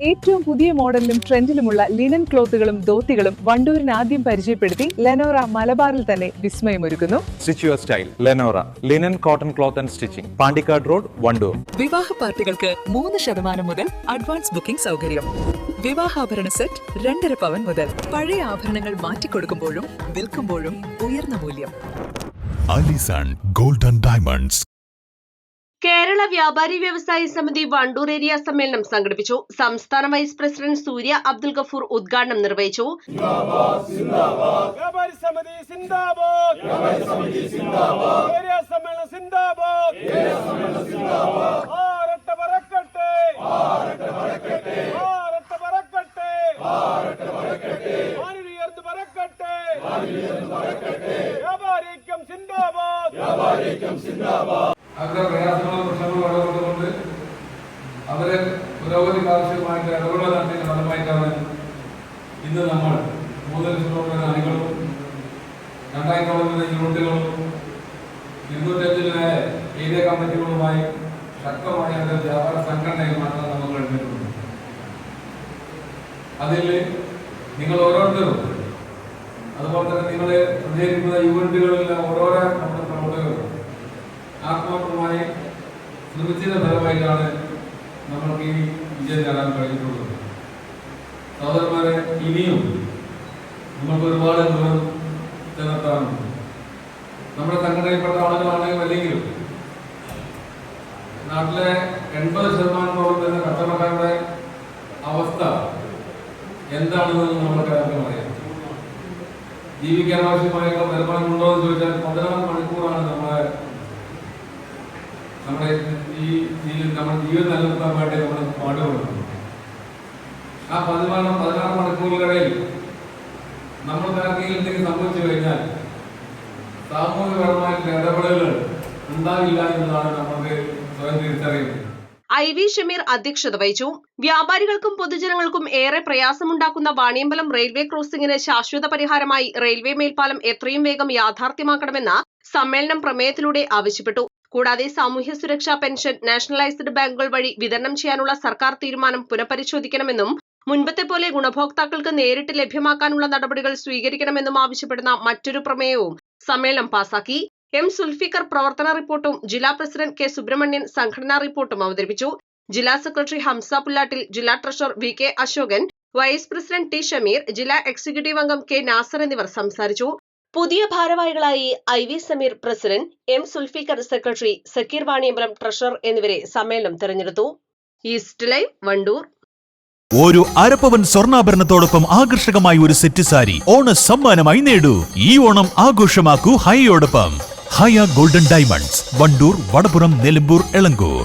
ഏറ്റവും പുതിയ മോഡലിലും ട്രെൻഡിലുമുള്ള ലിനൻ ക്ലോത്തുകളും ധോത്തികളും വണ്ടൂരിന് ആദ്യം പരിചയപ്പെടുത്തി ലെനോറ മലബാറിൽ തന്നെ വിസ്മയമൊരുക്കുന്നു. Stitch your style Lenora linen cotton cloth and stitching, Pandikkad road, Wandoor. വിവാഹ പാർട്ടികൾക്ക് 3% മുതൽ അഡ്വാൻസ് ബുക്കിംഗ് സൗകര്യം. വിവാഹാഭരണ സെറ്റ് 2.5 പവൻ മുതൽ. പഴയ ആഭരണങ്ങൾ മാറ്റിക്കൊടുക്കുമ്പോഴും വിൽക്കുമ്പോഴും ഉയർന്ന മൂല്യം. Alison golden diamonds. കേരള വ്യാപാരി വ്യവസായി സമിതി വണ്ടൂർ ഏരിയ സമ്മേളനം സംഘടിപ്പിച്ചു. സംസ്ഥാന വൈസ് പ്രസിഡന്റ് സൂര്യ അബ്ദുൽ ഗഫൂർ ഉദ്ഘാടനം നിർവഹിച്ചു. അവരുടെ പ്രയാസങ്ങളും പ്രശ്നങ്ങളും ഇടപെട്ടുകൊണ്ട് അവരെ പുരോഗതിക്ക് ആവശ്യമായിട്ട് ഇടപെടൽ നടത്തിയ ഫലമായിട്ടാണ് ഇന്ന് നമ്മൾ 3 ലക്ഷം അണികളും 2000 യൂണിറ്റുകളും 205 ഏരിയ കമ്മിറ്റികളുമായി ശക്തമായ വ്യാപാര സംഘടനയിൽ മാറ്റാൻ നമുക്ക് കഴിഞ്ഞിട്ടുണ്ട്. അതിൽ നിങ്ങൾ ഓരോരുത്തരും അതുപോലെ തന്നെ നിങ്ങൾ പ്രചരിക്കുന്ന യൂണിറ്റുകളിലെ ഓരോരോ നമ്മുടെ പ്രവർത്തകരും ആത്മാർത്ഥമായി ശ്രമിച്ചതിന്റെ ഫലമായിട്ടാണ് നമ്മൾക്ക് ഈ വിജയം നേടാൻ കഴിഞ്ഞിട്ടുള്ളത്. സഹോദരന്മാരെ, ഇനിയും നമ്മൾക്ക് ഒരുപാട് ദൂരം ചെന്നെത്താറുണ്ട്. നമ്മുടെ സംഘടനയിൽപ്പെട്ട ആളുകളാണെങ്കിലും അല്ലെങ്കിലും നാട്ടിലെ 80% തന്നെ കച്ചവടക്കാരുടെ അവസ്ഥ എന്താണെന്ന് നമ്മൾക്ക് എല്ലാവർക്കും അറിയാം. ജീവിക്കാൻ ആവശ്യമായിട്ടുള്ള വരുമാനം ഉണ്ടോ എന്ന് ചോദിച്ചാൽ 16 മണിക്കൂറാണ് നമ്മുടെ ജീവൻ നിലനിർത്താൻ വേണ്ടി നമ്മൾ പാടുപെടുന്നു. ആ 16 മണിക്കൂറുകളിൽ നമ്മൾക്ക് എന്തെങ്കിലും സംഭവിച്ചു കഴിഞ്ഞാൽ സാമൂഹികപരമായിട്ടുള്ള ഇടപെടലുകൾ ഉണ്ടാവില്ല എന്നതാണ് നമുക്ക് സ്വയം തിരിച്ചറിയുന്നത്. IV ഷമീർ അധ്യക്ഷത വഹിച്ചു. വ്യാപാരികൾക്കും പൊതുജനങ്ങൾക്കും ഏറെ പ്രയാസമുണ്ടാക്കുന്ന വാണിയമ്പലം റെയിൽവേ ക്രോസിംഗിന് ശാശ്വത പരിഹാരമായി റെയിൽവേ മേൽപ്പാലം എത്രയും വേഗം യാഥാർത്ഥ്യമാക്കണമെന്ന് സമ്മേളനം പ്രമേയത്തിലൂടെ ആവശ്യപ്പെട്ടു. കൂടാതെ സാമൂഹ്യ സുരക്ഷാ പെൻഷൻ നാഷണലൈസ്ഡ് ബാങ്കുകൾ വഴി വിതരണം ചെയ്യാനുള്ള സർക്കാർ തീരുമാനം പുനഃപരിശോധിക്കണമെന്നും മുൻപത്തെ പോലെ ഗുണഭോക്താക്കൾക്ക് നേരിട്ട് ലഭ്യമാക്കാനുള്ള നടപടികൾ സ്വീകരിക്കണമെന്നും ആവശ്യപ്പെടുന്ന മറ്റൊരു പ്രമേയവും സമ്മേളനം പാസാക്കി. M. സുൽഫിക്കർ പ്രവർത്തന റിപ്പോർട്ടും ജില്ലാ പ്രസിഡന്റ് K. സുബ്രഹ്മണ്യൻ സംഘടനാ റിപ്പോർട്ടും അവതരിപ്പിച്ചു. ജില്ലാ സെക്രട്ടറി ഹംസ പുല്ലാട്ടിൽ, ജില്ലാ treasurer VK Ashokan, vice president T. Shameer, ജില്ലാ എക്സിക്യൂട്ടീവ് അംഗം K. നാസർ എന്നിവർ സംസാരിച്ചു. പുതിയ ഭാരവാഹികളായി IV Sameer president, M. Sulfikar secretary, Sakkeer Vaniyambalam treasurer എന്നിവരെ സമ്മേളനം തെരഞ്ഞെടുത്തു. East live, Wandoor. ഒരു അരപ്പവൻ സ്വർണ്ണാഭരണത്തോടൊപ്പം ആകർഷകമായ ഒരു സെറ്റ് സാരി ഓണ സമ്മാനമായി നേടൂ. ഈ ഓണം ആഘോഷമാക്കൂ ഹയയോടൊപ്പം. ഹയ ഗോൾഡൻ ഡയമണ്ട്സ്, വണ്ടൂർ, വടപുറം, നിലമ്പൂർ, എളങ്കൂർ.